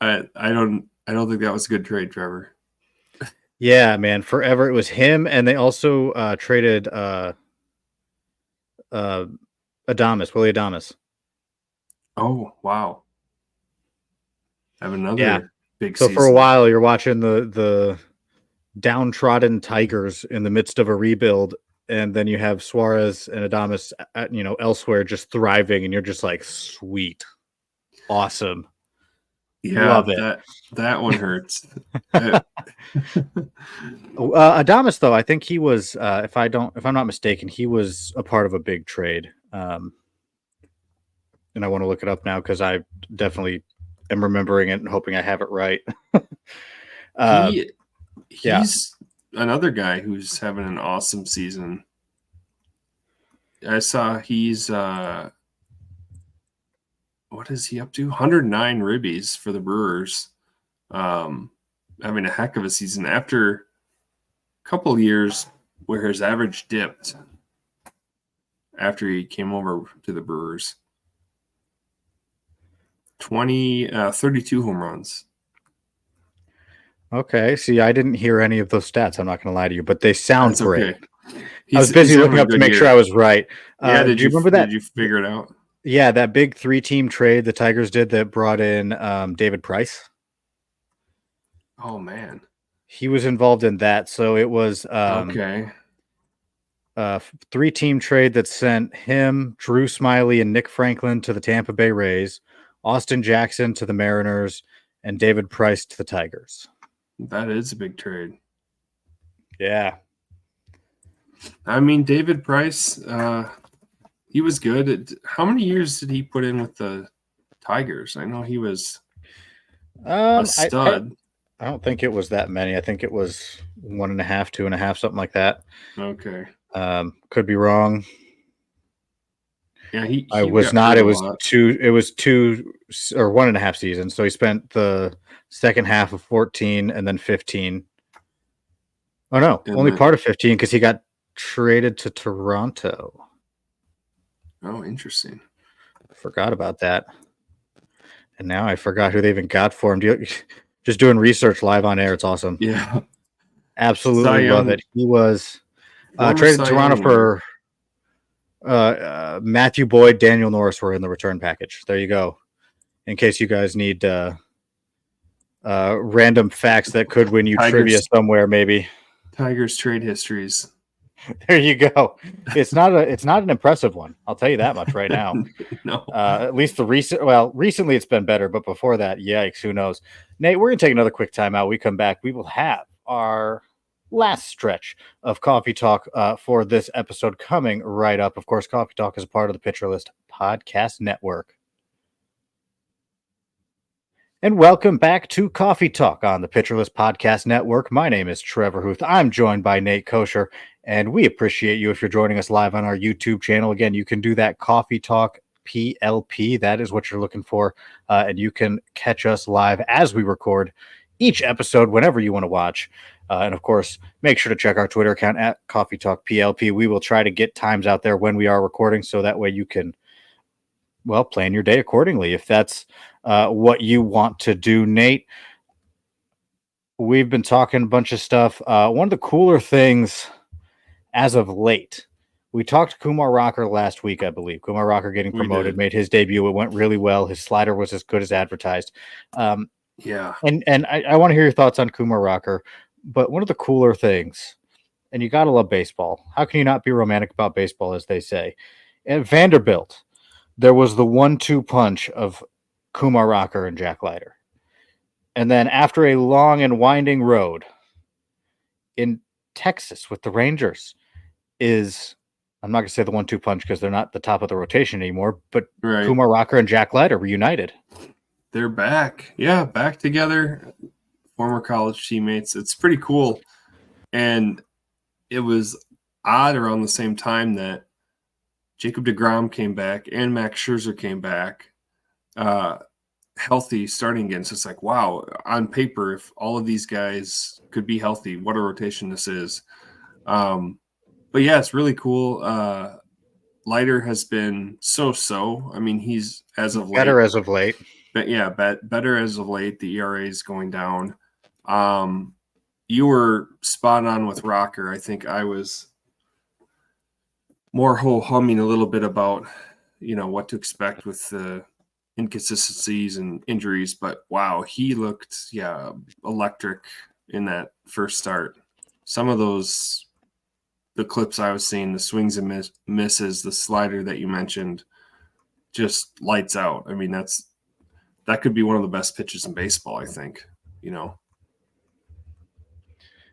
I don't think that was a good trade, Trevor. Yeah, man. Forever it was him, and they also traded Willie Adames. Oh, wow. Have another big so season. For a while you're watching the downtrodden Tigers in the midst of a rebuild, and then you have Suarez and Adames elsewhere just thriving, and you're just like, sweet, awesome. Yeah, love it. That one hurts. Adames, though, I think he was if I'm not mistaken, he was a part of a big trade. And I want to look it up now because I definitely am remembering it and hoping I have it right. He's another guy who's having an awesome season. I saw he's what is he up to? 109 ribbies for the Brewers. Having a heck of a season after a couple of years where his average dipped after he came over to the Brewers. 32 home runs. Okay. See, I didn't hear any of those stats. I'm not going to lie to you, but they sound great. Okay. I was busy looking up to make sure I was right. Yeah, did you remember that? Did you figure it out? Yeah, that big 3-team trade the Tigers did that brought in David Price. Oh, man. He was involved in that. So it was okay. A 3-team trade that sent him, Drew Smyly, and Nick Franklin to the Tampa Bay Rays, Austin Jackson to the Mariners, and David Price to the Tigers. That is a big trade. Yeah. I mean, David Price, he was good. How many years did he put in with the Tigers? I know he was a stud. I don't think it was that many. I think it was 1.5, 2.5, something like that. Okay. Could be wrong. Yeah, I he was got not. hurt It a was lot. two. It was 1.5 seasons. So he spent the second half of 14 and then 15. Oh no, And only then, part of 15 because he got traded to Toronto. oh, interesting. Forgot about that. And now I forgot who they even got for him. Just doing research live on air. It's awesome. Yeah. Cy Absolutely love Young, it. He was former traded to Cy Toronto Young winner. for Matthew Boyd, Daniel Norris were in the return package. There you go. In case you guys need random facts that could win you trivia somewhere, maybe. Tigers trade histories. There you go. It's not an impressive one. I'll tell you that much right now. No. At least recently it's been better, but before that, yikes, who knows? Nate, we're gonna take another quick timeout. We come back, we will have our last stretch of Coffee Talk for this episode coming right up. Of course, Coffee Talk is a part of the Pitcher List Podcast Network. And welcome back to Coffee Talk on the Pitcher List Podcast Network. My name is Trevor Hooth. I'm joined by Nate Kosher, and we appreciate you if you're joining us live on our YouTube channel. Again, you can do that Coffee Talk PLP. That is what you're looking for, and you can catch us live as we record each episode whenever you want to watch. And of course, make sure to check our Twitter account at Coffee Talk PLP. We will try to get times out there when we are recording, so that way you can plan your day accordingly if that's what you want to do. Nate, we've been talking a bunch of stuff. One of the cooler things as of late, we talked to Kumar Rocker last week, I believe. Kumar Rocker getting promoted, made his debut. It went really well. His slider was as good as advertised. Yeah. And I want to hear your thoughts on Kumar Rocker. But one of the cooler things, and you got to love baseball. How can you not be romantic about baseball, as they say? At Vanderbilt, there was the 1-2 punch of Kumar Rocker and Jack Leiter. And then after a long and winding road in Texas with the Rangers is, I'm not going to say the 1-2 punch because they're not the top of the rotation anymore, but right. Kumar Rocker and Jack Leiter reunited. They're back. Yeah, back together. Former college teammates. It's pretty cool. And it was odd around the same time that Jacob deGrom came back and Max Scherzer came back healthy starting again. So it's like, wow, on paper, if all of these guys could be healthy, what a rotation this is. But yeah, it's really cool. Leiter has been so-so. I mean, he's as of better as of late. But yeah, better as of late. The ERA is going down. You were spot on with Rocker. I think I was more ho-humming a little bit about, what to expect with the inconsistencies and injuries. But wow, he looked, electric in that first start. Some of the clips I was seeing, the swings and misses, the slider that you mentioned, just lights out. I mean, that could be one of the best pitches in baseball, I think,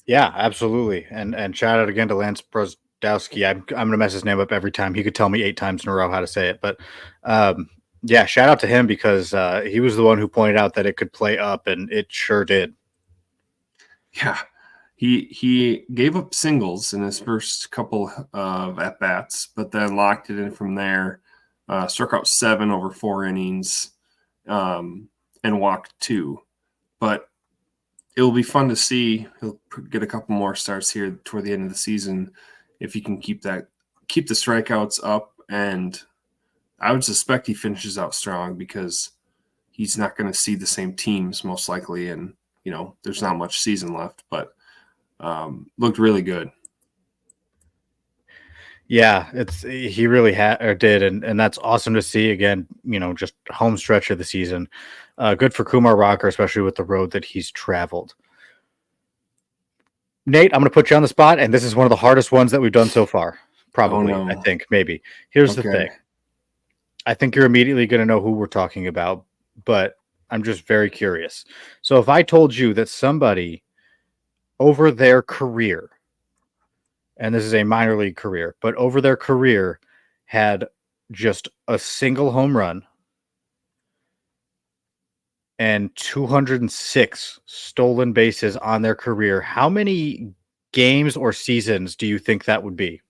Yeah, absolutely. And shout out again to Lance Brozdowski. I'm going to mess his name up every time. He could tell me 8 times in a row how to say it. But shout out to him because he was the one who pointed out that it could play up, and it sure did. Yeah. He gave up singles in his first couple of at-bats, but then locked it in from there, struck out 7 over 4 innings, and walked 2. But it'll be fun to see. He'll get a couple more starts here toward the end of the season if he can keep the strikeouts up. And I would suspect he finishes out strong because he's not going to see the same teams most likely, and there's not much season left, but looked really good. Yeah, he really did, and that's awesome to see again. Just home stretch of the season. Good for Kumar Rocker, especially with the road that he's traveled. Nate, I'm going to put you on the spot, and this is one of the hardest ones that we've done so far. Probably, Oh, no. I think, maybe. Here's the thing. I think you're immediately going to know who we're talking about, but I'm just very curious. So if I told you that somebody over their career, and this is a minor league career, but over their career had just a single home run and 206 stolen bases on their career, how many games or seasons do you think that would be?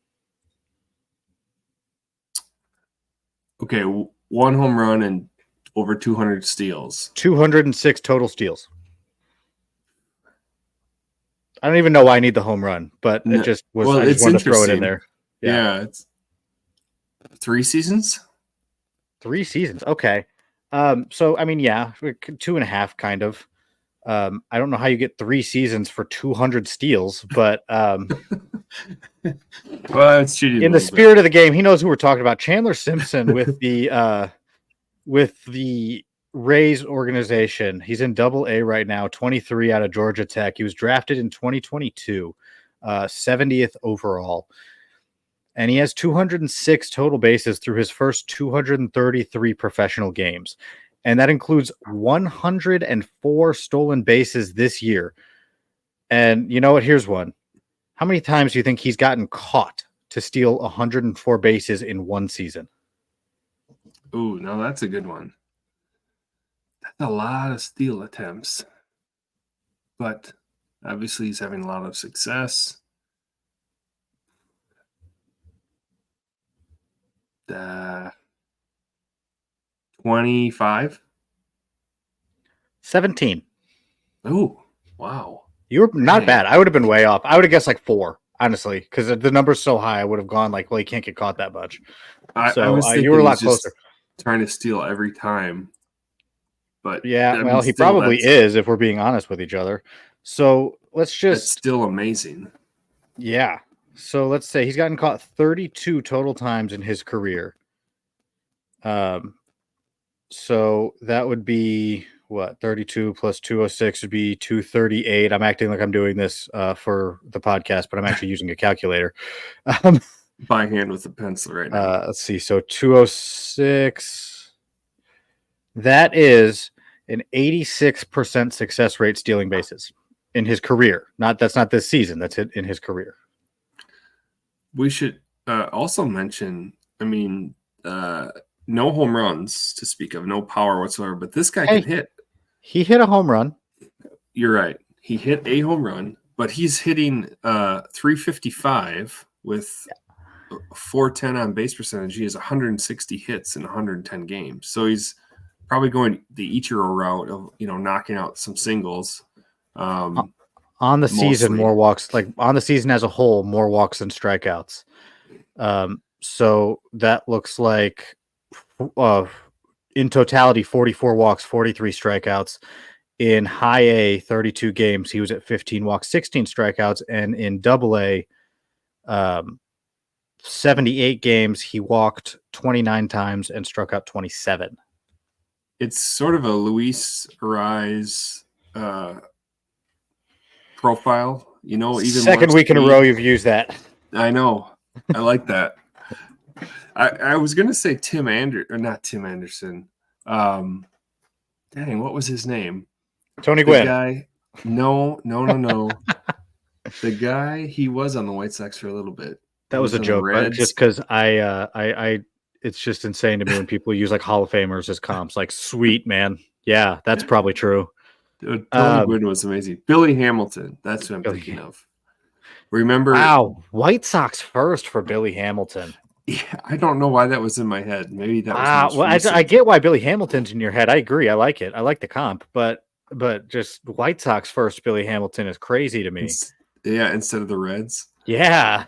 Okay, one home run and over 200 steals. 206 total steals. I don't even know why I need the home run, but it just was. Well, I just it's wanted to throw it in interesting. there. Yeah, it's 3 seasons. 3 seasons. Okay. So I mean, yeah, 2.5 kind of. I don't know how you get 3 seasons for 200 steals, but Well, it's cheating in a the little spirit bit. of the game, he knows who we're talking about. Chandler Simpson with the Rays organization. He's in Double A right now, 23 out of Georgia Tech. He was drafted in 2022, 70th overall. And he has 206 total bases through his first 233 professional games. And that includes 104 stolen bases this year. And you know what? Here's one. How many times do you think he's gotten caught to steal 104 bases in one season? Ooh, no, that's a good one. That's a lot of steal attempts. But obviously he's having a lot of success. 25. 17. Oh, wow. You were not Dang. bad. I would have been way off. I would have guessed like 4, honestly, because the number's so high. I would have gone like, well, he can't get caught that much. I So was you were a thinking lot he's just closer. trying to steal every time. But Yeah, I well, mean, he still, probably is if we're being honest with each other. So let's that's just, still amazing. yeah. So let's say he's gotten caught 32 total times in his career. So that would be what, 32 plus 206 would be 238. I'm acting like I'm doing this for the podcast, but I'm actually using a calculator. By hand with a pencil right now. Let's see. So 206. That is an 86% success rate stealing bases in his career. That's not this season. That's it in his career. We should also mention, I mean, no home runs to speak of, no power whatsoever, but this guy can hit. He hit a home run. You're right. He hit a home run, but he's hitting 355 with 410 on base percentage. He has 160 hits in 110 games. So he's probably going the Ichiro route of, knocking out some singles. On the season, mostly. more walks, like on the season as a whole, more walks than strikeouts. So that looks like in totality, 44 walks, 43 strikeouts. In high A, 32 games, he was at 15 walks, 16 strikeouts. And in double A, 78 games, he walked 29 times and struck out 27. It's sort of a Luis Ariz profile, even second week in a row you've used that. I know. I like that. I was gonna say not Tim Anderson. Dang, what was his name? Tony The Gwynn. guy. No. The guy, he was on the White Sox for a little bit. That was a joke, but just because I it's just insane to me when people use like Hall of Famers as comps. Like, sweet man, yeah, that's probably true. Tony Gwynn was amazing. Billy Hamilton, that's what I'm thinking of. Remember? Wow, White Sox first for Billy Hamilton. Yeah, I don't know why that was in my head. Maybe that was well, I get why Billy Hamilton's in your head. I agree. I like it. I like the comp, but just White Sox first Billy Hamilton is crazy to me. Yeah, instead of the Reds. Yeah.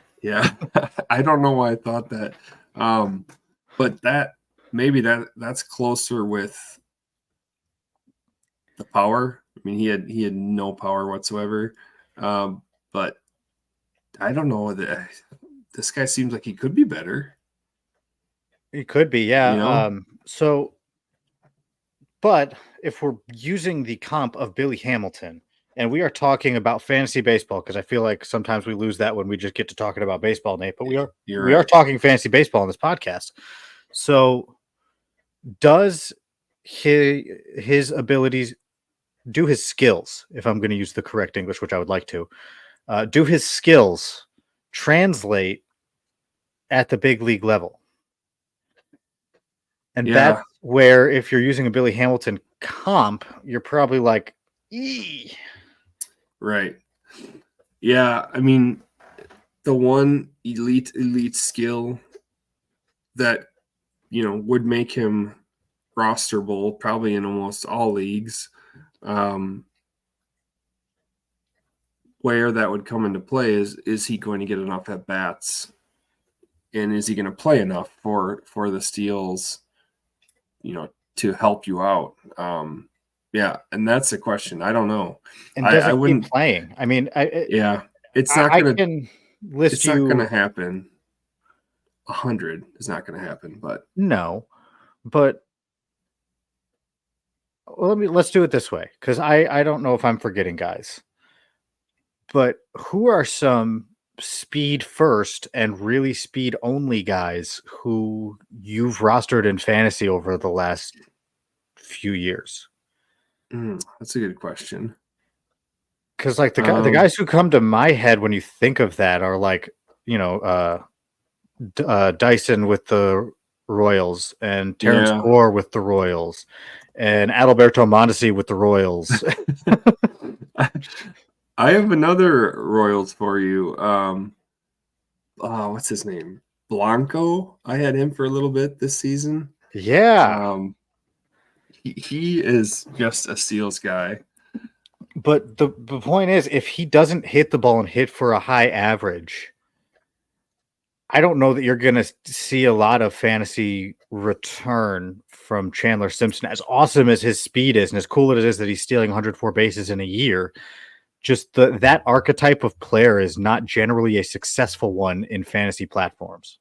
I don't know why I thought that. But that's closer with the power. I mean, he had no power whatsoever. But I don't know that this guy seems like he could be better. He could be, yeah. But if we're using the comp of Billy Hamilton, and we are talking about fantasy baseball, because I feel like sometimes we lose that when we just get to talking about baseball, Nate. But we are talking fantasy baseball on this podcast. So, does his abilities, do his skills, if I'm going to use the correct English, which I would like to, do his skills translate at the big league level? And that's where, if you're using a Billy Hamilton comp, you're probably like, ee. Right. Yeah. I mean, the one elite skill that would make him rosterable probably in almost all leagues. Where that would come into play is he going to get enough at bats, and is he going to play enough for the steals, to help you out? Yeah, and that's the question. I don't know. And does I he keep wouldn't. playing? I mean, Yeah, it's not I gonna. can list It's not gonna you. happen. 100 is not gonna happen, but No, but well, let's do it this way, because I don't know if I'm forgetting guys, but who are some speed first and really speed only guys who you've rostered in fantasy over the last few years? that's a good question. Because like the guys who come to my head when you think of that are like, Dyson with the Royals and Terrence Yeah. Gore with the Royals and Adalberto Mondesi with the Royals. I have another Royals for you. What's his name? Blanco. I had him for a little bit this season. Yeah. He is just a steals guy. But the point is, if he doesn't hit the ball and hit for a high average, I don't know that you're going to see a lot of fantasy return from Chandler Simpson. As awesome as his speed is, and as cool it is that he's stealing 104 bases in a year, just that archetype of player is not generally a successful one in fantasy platforms.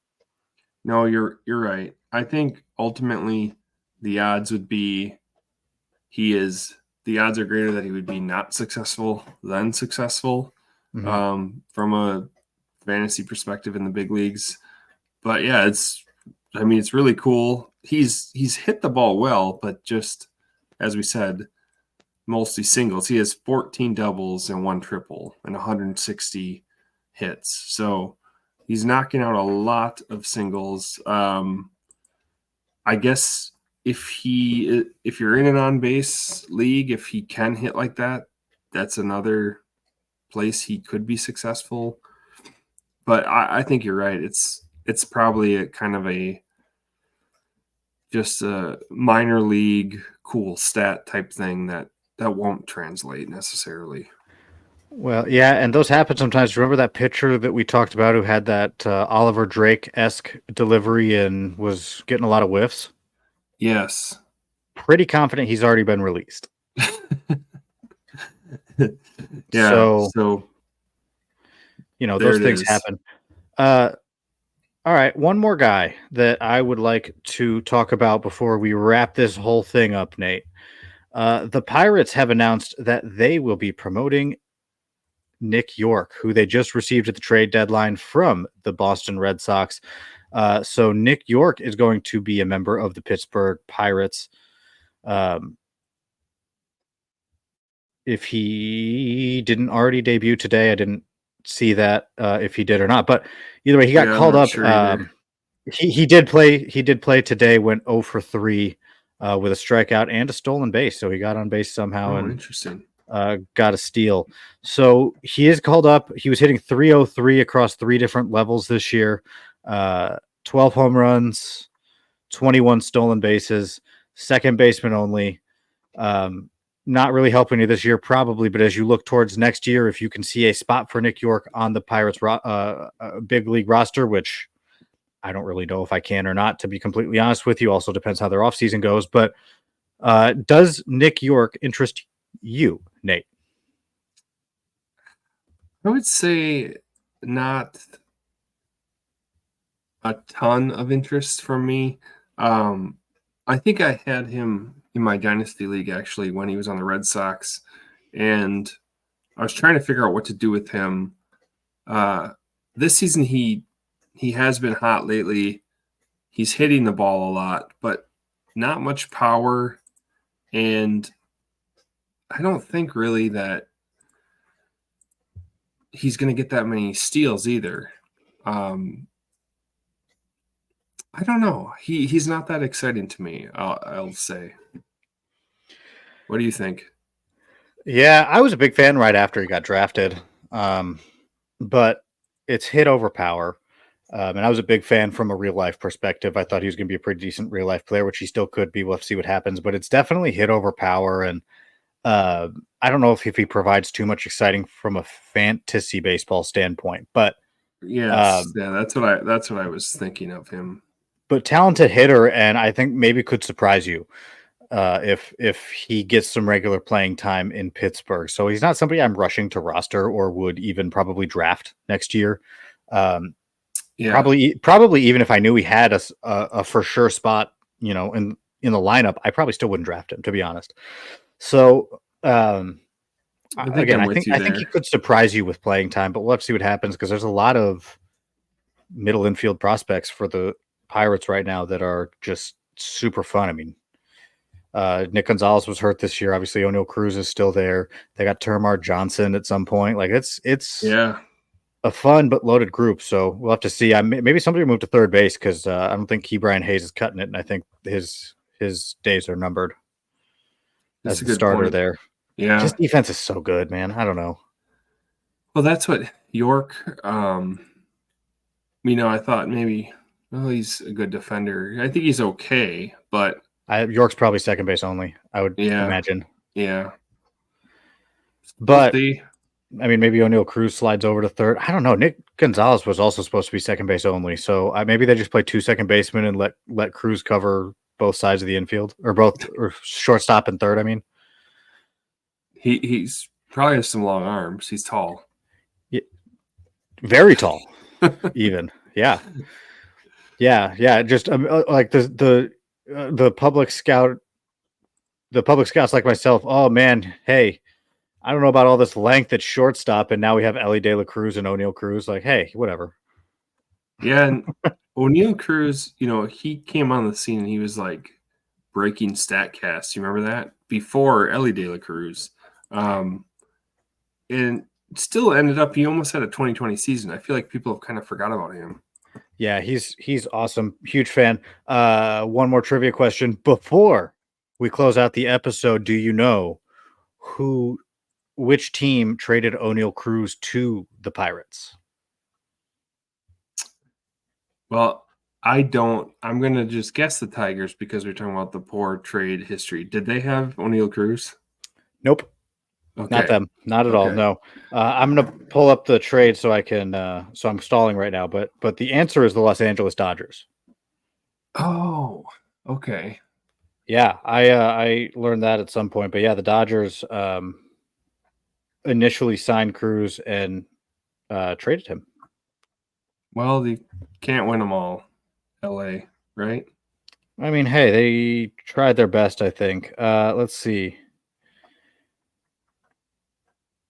No, you're right. I think ultimately the odds would be the odds are greater that he would be not successful than successful, from a fantasy perspective in the big leagues. But yeah, it's really cool. He's hit the ball well, but just as we said, mostly singles. He has 14 doubles and 1 triple and 160 hits. So he's knocking out a lot of singles. I guess if you're in an on base league, if he can hit like that, that's another place he could be successful. But I think you're right. It's probably a kind of just a minor league cool stat type thing that won't translate necessarily. Well, yeah, and those happen sometimes. Remember that pitcher that we talked about who had that Oliver Drake-esque delivery and was getting a lot of whiffs? Yes. Pretty confident he's already been released. Yeah. So those things happen. All right, one more guy that I would like to talk about before we wrap this whole thing up, Nate. The Pirates have announced that they will be promoting Nick York, who they just received at the trade deadline from the Boston Red Sox. So Nick York is going to be a member of the Pittsburgh Pirates. If he didn't already debut today, I didn't see that if he did or not. But either way, he got called up. Sure he did play. He did play today. Went 0 for 3 with a strikeout and a stolen base. So he got on base somehow and interesting. Got a steal. So he is called up. He was hitting 303 across 3 different levels this year. 12 home runs, 21 stolen bases, second baseman only. Not really helping you this year, probably, but as you look towards next year, if you can see a spot for Nick York on the Pirates big league roster, which I don't really know if I can or not, to be completely honest with you, also depends how their offseason goes. But does Nick York interest you, Nate? I would say not a ton of interest from me. I think I had him in my dynasty league actually when he was on the Red Sox, and I was trying to figure out what to do with him. This season he has been hot lately. He's hitting the ball a lot, but not much power, and I don't think really that he's going to get that many steals either. I don't know. He's not that exciting to me, I'll say. What do you think? Yeah, I was a big fan right after he got drafted. But it's hit over power. And I was a big fan from a real life perspective. I thought he was going to be a pretty decent real life player, which he still could be. We'll have to see what happens, but it's definitely hit over power. And uh, I don't know if he provides too much exciting from a fantasy baseball standpoint, Yes, um, yeah, that's what I was thinking of him. but talented hitter, and I think maybe could surprise you if he gets some regular playing time in Pittsburgh. So he's not somebody I'm rushing to roster or would even probably draft next year. Um, Yeah, probably even if I knew he had a for sure spot, in the lineup, I probably still wouldn't draft him, to be honest. So I think again, I'm I with think you I think he there. could surprise you with playing time, but we'll have to see what happens because there's a lot of middle infield prospects for the Pirates right now that are just super fun. I mean, Nick Gonzalez was hurt this year. Obviously, O'Neill Cruz is still there. They got Termar Johnson at some point. Like it's Yeah, a fun but loaded group. So we'll have to see. Maybe somebody will move to third base because I don't think Brian Hayes is cutting it, and I think his days are numbered that's as a the good starter point. there. His Yeah. defense is so good, man. I don't know. Well, that's what York. I thought maybe, well, he's a good defender. I think he's okay, but York's probably second base only, I would yeah, imagine. yeah. We'll But see. I mean, maybe O'Neill Cruz slides over to third. I don't know. Nick Gonzalez was also supposed to be second base only, so maybe they just play two second basemen and let Cruz cover both sides of the infield, or shortstop and third. I mean, He's probably has some long arms. He's tall. very tall, even. Yeah, yeah. Just like the public scouts like myself. Oh man, hey, I don't know about all this length at shortstop, and now we have Ellie De La Cruz and O'Neill Cruz. Like, hey, whatever. Yeah, and O'Neill Cruz, he came on the scene and he was like breaking Statcast. You remember that? Before Ellie De La Cruz. And still ended up, he almost had a 2020 season. I feel like people have kind of forgot about him. Yeah, he's awesome. Huge fan. One more trivia question before we close out the episode. Do you know which team traded O'Neill Cruz to the Pirates? Well, I don't. I'm going to just guess the Tigers because we're talking about the poor trade history. Did they have O'Neill Cruz? Nope, not Okay. them. Not at all. Okay. No. I'm gonna pull up the trade so I can. So I'm stalling right now, but the answer is the Los Angeles Dodgers. Oh, okay. Yeah, I learned that at some point, but yeah, the Dodgers initially signed Cruz and traded him. Well, they can't win them all, LA, right? I mean, hey, they tried their best, I think. Let's see.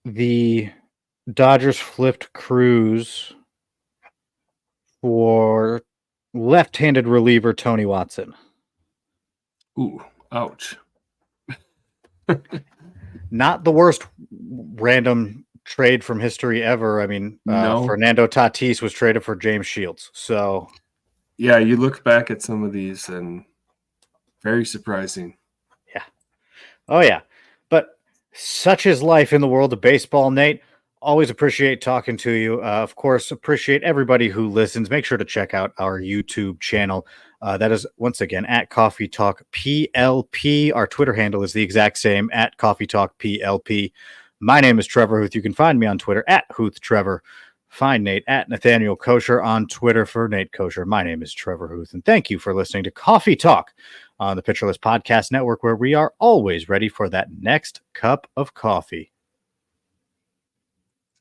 The Dodgers flipped Cruz for left-handed reliever Tony Watson. Ooh, ouch. Not the worst random trade from history ever. I mean, No. Fernando Tatis was traded for James Shields. So, Yeah, you look back at some of these and very surprising. yeah. Oh, yeah. But such is life in the world of baseball, Nate. Always appreciate talking to you. Of course, appreciate everybody who listens. Make sure to check out our YouTube channel. That is, once again, at Coffee Talk PLP. Our Twitter handle is the exact same, at Coffee Talk PLP. My name is Trevor Hooth. You can find me on Twitter at Hooth Trevor. Find Nate at Nathaniel Kosher on Twitter for Nate Kosher. My name is Trevor Hooth, and thank you for listening to Coffee Talk on the Pitcherless Podcast Network, where we are always ready for that next cup of coffee.